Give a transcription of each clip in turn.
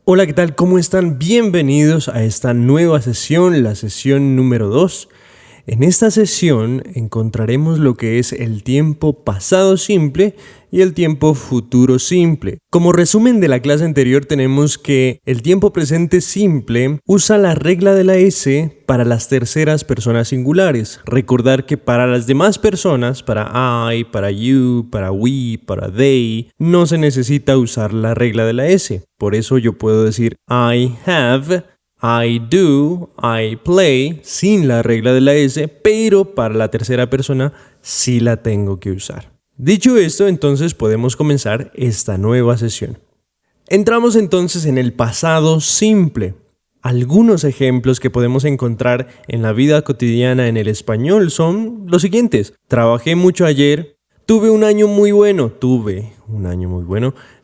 Hola, ¿qué tal? ¿Cómo están? Bienvenidos a esta nueva sesión, la sesión número 2. En esta sesión encontraremos lo que es el tiempo pasado simple y el tiempo futuro simple. Como resumen de la clase anterior tenemos que el tiempo presente simple usa la regla de la S para las terceras personas singulares. Recordar que para las demás personas, para I, para you, para we, para they, no se necesita usar la regla de la S. Por eso yo puedo decir I have, I do, I play, sin la regla de la S, pero para la tercera persona sí la tengo que usar. Dicho esto, entonces podemos comenzar esta nueva sesión. Entramos entonces en el pasado simple. Algunos ejemplos que podemos encontrar en la vida cotidiana en el español son los siguientes. Trabajé mucho ayer, tuve un año muy bueno,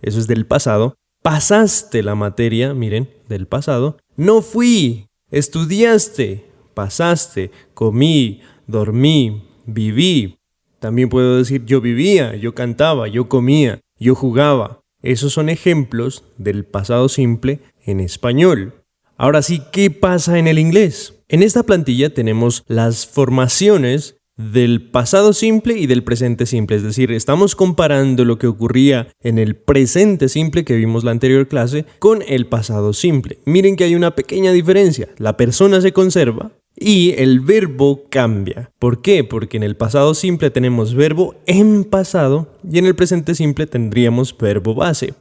eso es del pasado. Pasaste la materia, miren, del pasado. No fui, estudiaste, pasaste, comí, dormí, viví. También puedo decir yo vivía, yo cantaba, yo comía, yo jugaba. Esos son ejemplos del pasado simple en español. Ahora sí, ¿qué pasa en el inglés? En esta plantilla tenemos las formaciones del pasado simple y del presente simple, es decir, estamos comparando lo que ocurría en el presente simple que vimos la anterior clase con el pasado simple. Miren que hay una pequeña diferencia, la persona se conserva y el verbo cambia. ¿Por qué? Porque en el pasado simple tenemos verbo en pasado y en el presente simple tendríamos verbo base.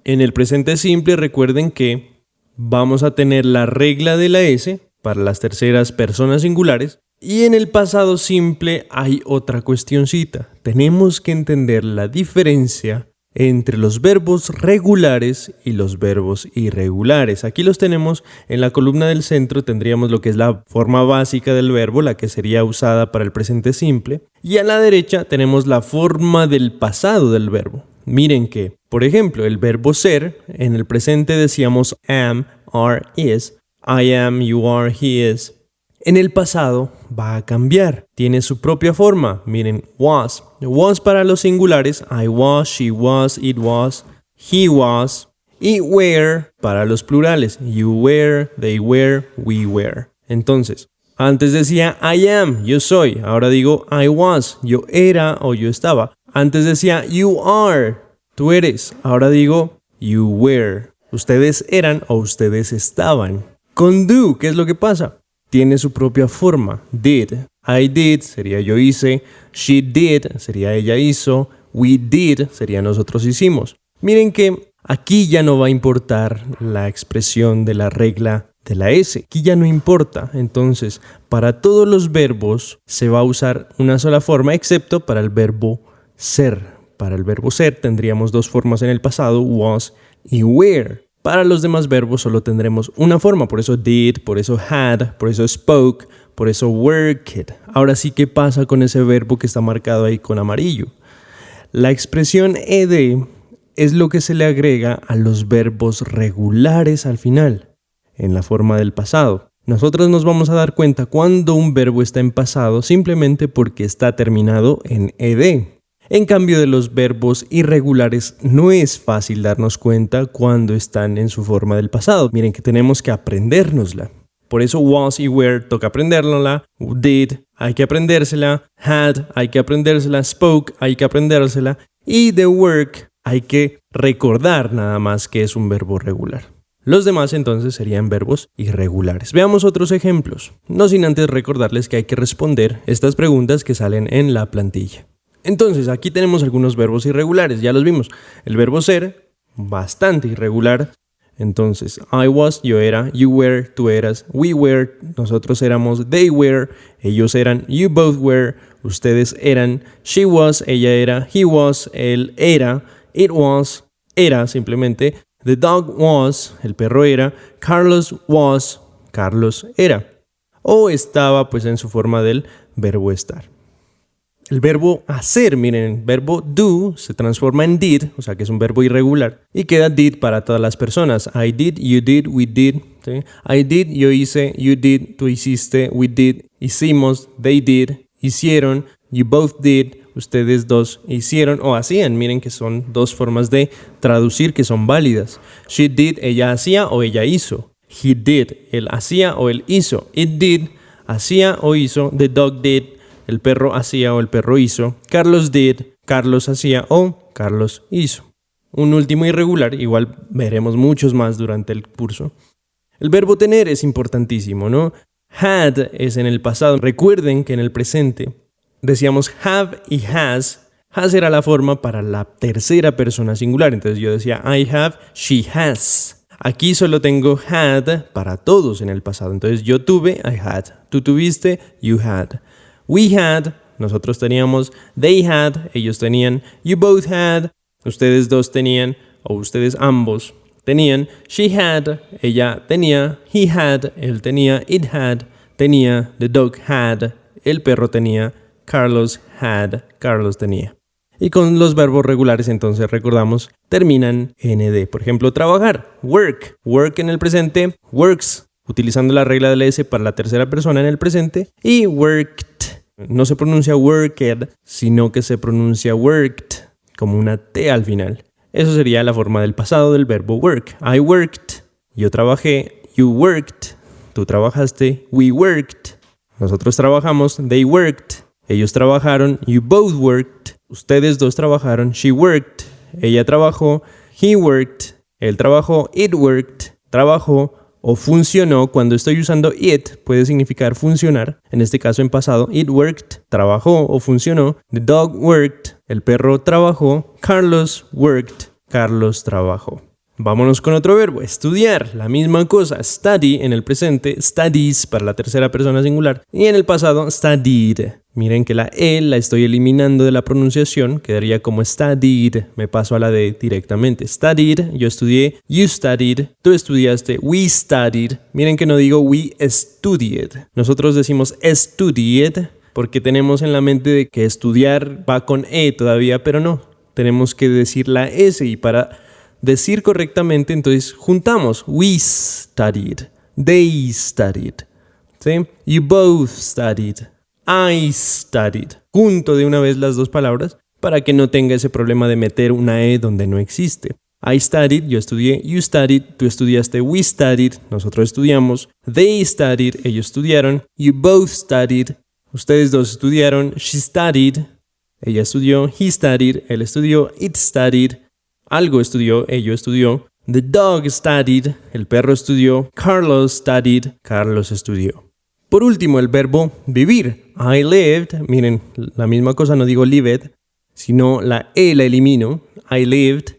En el presente simple recuerden que vamos a tener la regla de la S para las terceras personas singulares. Y en el pasado simple hay otra cuestioncita. Tenemos que entender la diferencia entre los verbos regulares y los verbos irregulares. Aquí los tenemos en la columna del centro, tendríamos lo que es la forma básica del verbo, la que sería usada para el presente simple. Y a la derecha tenemos la forma del pasado del verbo. Miren que, por ejemplo, el verbo ser, en el presente decíamos am, are, is. I am, you are, he is. En el pasado va a cambiar, tiene su propia forma. Miren, was. Was para los singulares, I was, she was, it was, he was. Y were para los plurales, you were, they were, we were. Entonces, antes decía I am, yo soy. Ahora digo I was, yo era o yo estaba. Antes decía you are, tú eres. Ahora digo you were, ustedes eran o ustedes estaban. Con do, ¿qué es lo que pasa? Tiene su propia forma. Did. I did sería yo hice. She did sería ella hizo. We did sería nosotros hicimos. Miren que aquí ya no va a importar la expresión de la regla de la S. Aquí ya no importa. Entonces, para todos los verbos se va a usar una sola forma, excepto para el verbo ser. Para el verbo ser tendríamos dos formas en el pasado, was y were. Para los demás verbos solo tendremos una forma, por eso did, por eso had, por eso spoke, por eso worked. Ahora sí, ¿qué pasa con ese verbo que está marcado ahí con amarillo? La expresión ed es lo que se le agrega a los verbos regulares al final, en la forma del pasado. Nosotros nos vamos a dar cuenta cuando un verbo está en pasado simplemente porque está terminado en ed. En cambio de los verbos irregulares no es fácil darnos cuenta cuando están en su forma del pasado. Miren que tenemos que aprendérnosla. Por eso was y were toca aprendérnosla. Did hay que aprendérsela. Had hay que aprendérsela. Spoke hay que aprendérsela. Y the work hay que recordar nada más que es un verbo regular. Los demás entonces serían verbos irregulares. Veamos otros ejemplos. No sin antes recordarles que hay que responder estas preguntas que salen en la plantilla. Entonces, aquí tenemos algunos verbos irregulares, ya los vimos. El verbo ser, bastante irregular. Entonces, I was, yo era, you were, tú eras, we were, nosotros éramos, they were, ellos eran, you both were, ustedes eran, she was, ella era, he was, él era, it was, era simplemente, the dog was, el perro era, Carlos was, Carlos era. O estaba pues en su forma del verbo estar. El verbo hacer, miren, el verbo do se transforma en did, o sea que es un verbo irregular, y queda did para todas las personas. I did, you did, we did. ¿Sí? I did, yo hice, you did, tú hiciste, we did, hicimos, they did, hicieron, you both did, ustedes dos hicieron o hacían. Miren que son dos formas de traducir que son válidas. She did, ella hacía o ella hizo. He did, él hacía o él hizo. It did, hacía o hizo. The dog did, el perro hacía o el perro hizo. Carlos did, Carlos hacía o Carlos hizo. Un último irregular, igual veremos muchos más durante el curso. El verbo tener es importantísimo, ¿no? Had es en el pasado. Recuerden que en el presente decíamos have y has. Has era la forma para la tercera persona singular. Entonces yo decía I have, she has. Aquí solo tengo had para todos en el pasado. Entonces yo tuve, I had. Tú tuviste, you had. We had, nosotros teníamos. They had, ellos tenían. You both had, ustedes dos tenían. O ustedes ambos tenían. She had, ella tenía. He had, él tenía. It had, tenía. The dog had, el perro tenía. Carlos had, Carlos tenía. Y con los verbos regulares entonces recordamos, terminan en ed. Por ejemplo, trabajar, work. Work en el presente, works, utilizando la regla de la S para la tercera persona en el presente. Y worked, no se pronuncia worked, sino que se pronuncia worked, como una T al final. Eso sería la forma del pasado del verbo work. I worked, yo trabajé. You worked, tú trabajaste. We worked, nosotros trabajamos. They worked, ellos trabajaron. You both worked, ustedes dos trabajaron. She worked, ella trabajó. He worked, él trabajó. It worked, trabajó o funcionó. Cuando estoy usando it puede significar funcionar. En este caso en pasado, it worked, trabajó o funcionó. The dog worked, el perro trabajó. Carlos worked, Carlos trabajó. Vámonos con otro verbo, estudiar, la misma cosa, study en el presente, studies para la tercera persona singular y en el pasado, studied. Miren que la E la estoy eliminando de la pronunciación, quedaría como studied, me paso a la D directamente. Studied, yo estudié, you studied, tú estudiaste, we studied. Miren que no digo we studied, nosotros decimos studied porque tenemos en la mente de que estudiar va con E todavía, pero no, tenemos que decir la S y para decir correctamente, entonces juntamos. We studied. They studied. ¿Sí? You both studied. I studied. Junto de una vez las dos palabras para que no tenga ese problema de meter una E donde no existe. I studied, yo estudié. You studied, tú estudiaste. We studied, nosotros estudiamos. They studied, ellos estudiaron. You both studied, ustedes dos estudiaron. She studied, ella estudió. He studied, él estudió. It studied, algo estudió, ello estudió. The dog studied, el perro estudió. Carlos studied, Carlos estudió. Por último, el verbo vivir. I lived, miren, la misma cosa, no digo lived, sino la E la elimino. I lived,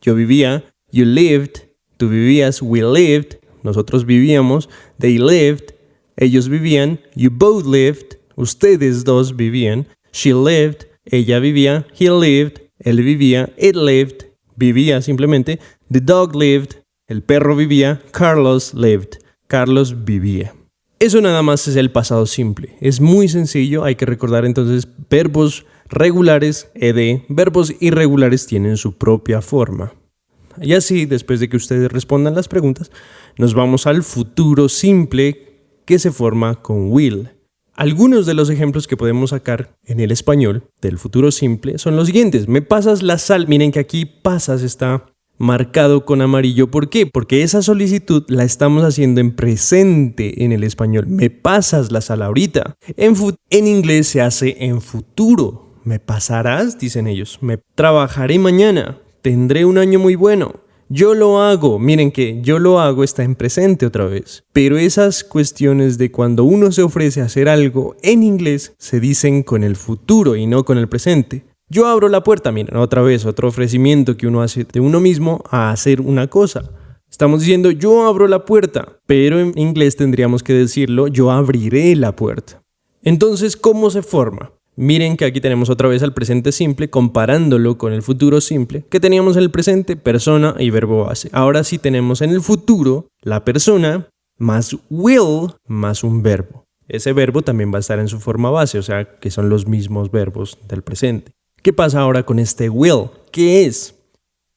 yo vivía. You lived, tú vivías. We lived, nosotros vivíamos. They lived, ellos vivían. You both lived, ustedes dos vivían. She lived, ella vivía. He lived, él vivía. It lived, vivía simplemente. The dog lived, el perro vivía. Carlos lived, Carlos vivía. Eso nada más es el pasado simple. Es muy sencillo, hay que recordar entonces verbos regulares, ed, verbos irregulares tienen su propia forma. Y así, después de que ustedes respondan las preguntas, nos vamos al futuro simple que se forma con will. Algunos de los ejemplos que podemos sacar en el español del futuro simple son los siguientes. Me pasas la sal. Miren que aquí pasas está marcado con amarillo. ¿Por qué? Porque esa solicitud la estamos haciendo en presente en el español. Me pasas la sal ahorita. En inglés se hace en futuro. Me pasarás, dicen ellos. Me trabajaré mañana. Tendré un año muy bueno. Yo lo hago. Miren que yo lo hago está en presente otra vez. Pero esas cuestiones de cuando uno se ofrece a hacer algo en inglés se dicen con el futuro y no con el presente. Yo abro la puerta. Miren, otra vez otro ofrecimiento que uno hace de uno mismo a hacer una cosa. Estamos diciendo yo abro la puerta, pero en inglés tendríamos que decirlo yo abriré la puerta. Entonces, ¿cómo se forma? Miren que aquí tenemos otra vez al presente simple comparándolo con el futuro simple que teníamos en el presente, persona y verbo base. Ahora sí tenemos en el futuro la persona más will más un verbo. Ese verbo también va a estar en su forma base, o sea que son los mismos verbos del presente. ¿Qué pasa ahora con este will? ¿Qué es?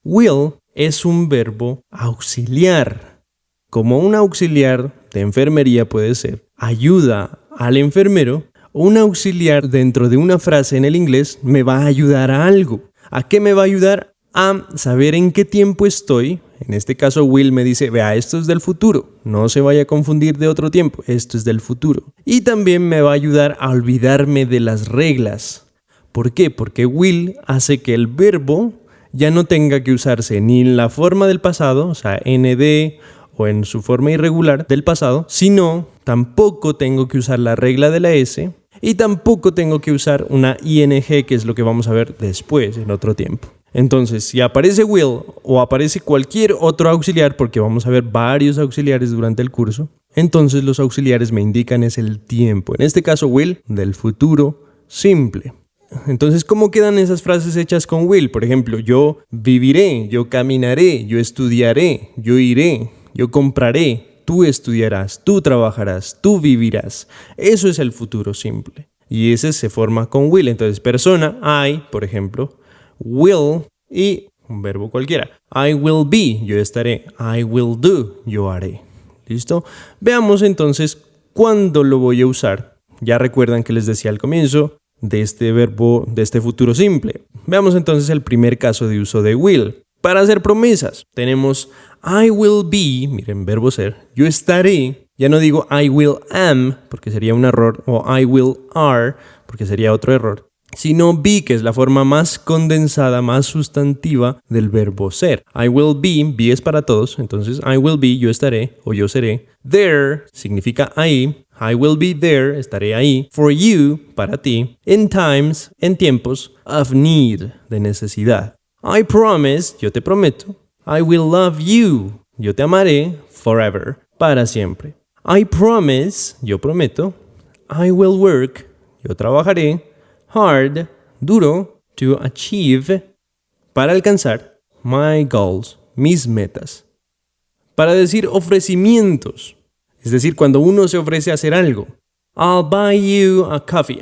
Will es un verbo auxiliar. Como un auxiliar de enfermería puede ser, ayuda al enfermero un auxiliar dentro de una frase en el inglés me va a ayudar a algo. ¿A qué me va a ayudar? A saber en qué tiempo estoy. En este caso Will me dice, vea, esto es del futuro, no se vaya a confundir de otro tiempo, esto es del futuro. Y también me va a ayudar a olvidarme de las reglas. ¿Por qué? Porque Will hace que el verbo ya no tenga que usarse ni en la forma del pasado, o sea, ND o en su forma irregular del pasado, sino tampoco tengo que usar la regla de la S y tampoco tengo que usar una ING, que es lo que vamos a ver después, en otro tiempo. Entonces, si aparece Will o aparece cualquier otro auxiliar, porque vamos a ver varios auxiliares durante el curso, entonces los auxiliares me indican es el tiempo. En este caso, Will, del futuro simple. Entonces, ¿cómo quedan esas frases hechas con will? Por ejemplo, yo viviré, yo caminaré, yo estudiaré, yo iré, yo compraré, tú estudiarás, tú trabajarás, tú vivirás. Eso es el futuro simple. Y ese se forma con will. Entonces, persona, I, por ejemplo, will y un verbo cualquiera. I will be, yo estaré. I will do, yo haré. ¿Listo? Veamos entonces cuándo lo voy a usar. Ya recuerdan que les decía al comienzo de este verbo, de este futuro simple. Veamos entonces el primer caso de uso de will. Para hacer promesas, tenemos I will be, miren, verbo ser, yo estaré. Ya no digo I will am, porque sería un error, o I will are, porque sería otro error, sino be, que es la forma más condensada, más sustantiva del verbo ser. I will be es para todos, entonces I will be, yo estaré, o yo seré. There significa ahí. I will be there, estaré ahí. For you, para ti. In times, en tiempos. Of need, de necesidad. I promise, yo te prometo. I will love you, yo te amaré. Forever, para siempre. I promise, yo prometo. I will work, yo trabajaré. Hard, duro. To achieve, para alcanzar. My goals, mis metas. Para decir ofrecimientos. Es decir, cuando uno se ofrece a hacer algo. I'll buy you a coffee.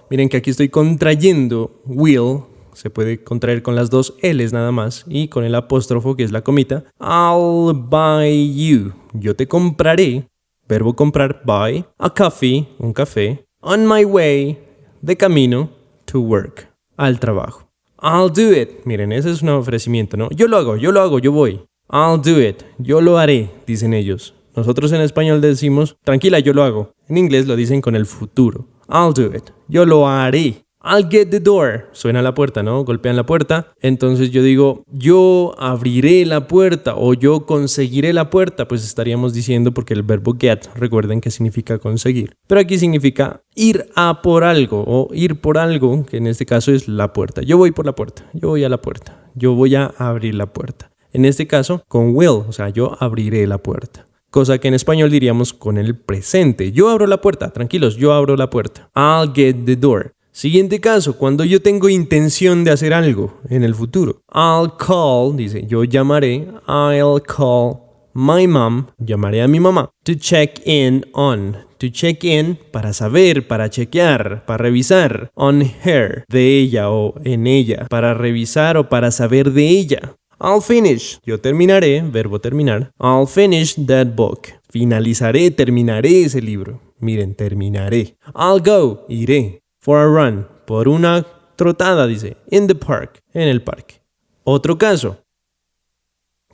Miren que aquí estoy contrayendo will. Se puede contraer con las dos L's nada más. Y con el apóstrofo, que es la comita. I'll buy you. Yo te compraré. Verbo comprar, buy. A coffee, un café. On my way, de camino. To work, al trabajo. I'll do it. Miren, ese es un ofrecimiento, ¿no? Yo lo hago, yo voy. I'll do it. Yo lo haré, dicen ellos. Nosotros en español decimos, tranquila, yo lo hago. En inglés lo dicen con el futuro. I'll do it. Yo lo haré. I'll get the door. Suena la puerta, ¿no? Golpean la puerta. Entonces yo digo, yo abriré la puerta o yo conseguiré la puerta. Pues estaríamos diciendo, porque el verbo get, recuerden que significa conseguir. Pero aquí significa ir a por algo o ir por algo, que en este caso es la puerta. Yo voy por la puerta. Yo voy a la puerta. Yo voy a abrir la puerta. En este caso, con will, o sea, yo abriré la puerta. Cosa que en español diríamos con el presente. Yo abro la puerta, tranquilos, yo abro la puerta. I'll get the door. Siguiente caso, cuando yo tengo intención de hacer algo en el futuro. I'll call, dice, yo llamaré. I'll call my mom, llamaré a mi mamá. To check in on. To check in, para saber, para chequear, para revisar. On her, de ella o en ella. Para revisar o para saber de ella. I'll finish. Yo terminaré, verbo terminar. I'll finish that book. Finalizaré, terminaré ese libro. Miren, terminaré. I'll go. Iré. For a run. Por una trotada, dice. In the park. En el parque. Otro caso.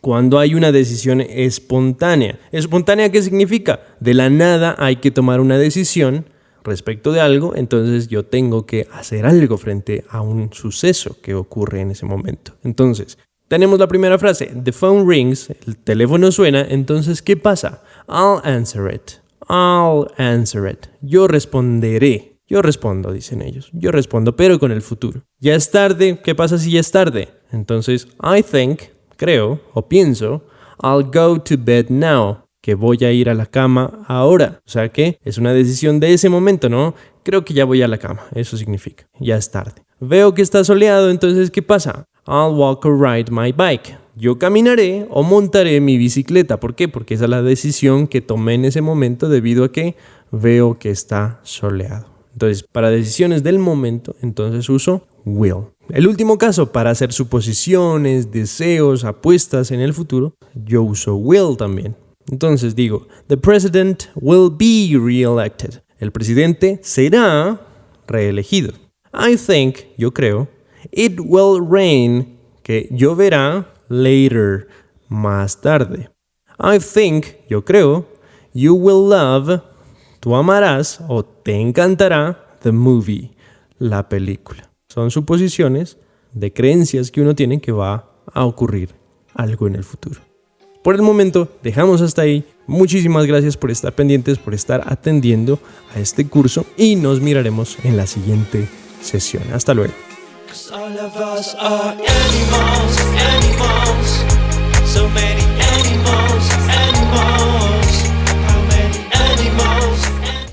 Cuando hay una decisión espontánea. ¿Espontánea qué significa? De la nada hay que tomar una decisión respecto de algo, entonces yo tengo que hacer algo frente a un suceso que ocurre en ese momento. Entonces, tenemos la primera frase, the phone rings, el teléfono suena, entonces ¿qué pasa? I'll answer it. I'll answer it. Yo responderé. Yo respondo, dicen ellos. Yo respondo, pero con el futuro. Ya es tarde. ¿Qué pasa si ya es tarde? Entonces, I think, creo o pienso, I'll go to bed now. Que voy a ir a la cama ahora. O sea que es una decisión de ese momento, ¿no? Creo que ya voy a la cama. Eso significa. Ya es tarde. Veo que está soleado, entonces ¿qué pasa? I'll walk or ride my bike. Yo caminaré o montaré mi bicicleta. ¿Por qué? Porque esa es la decisión que tomé en ese momento debido a que veo que está soleado. Entonces, para decisiones del momento, entonces uso will. El último caso, para hacer suposiciones, deseos, apuestas en el futuro, yo uso will también. Entonces digo, the president will be re-elected. El presidente será reelegido. I think, yo creo. It will rain, que lloverá later, más tarde. I think, yo creo. You will love, tú amarás o te encantará the movie, la película. Son suposiciones de creencias que uno tiene que va a ocurrir algo en el futuro. Por el momento, dejamos hasta ahí. Muchísimas gracias por estar pendientes, por estar atendiendo a este curso y nos miraremos en la siguiente sesión. Hasta luego. So many animals.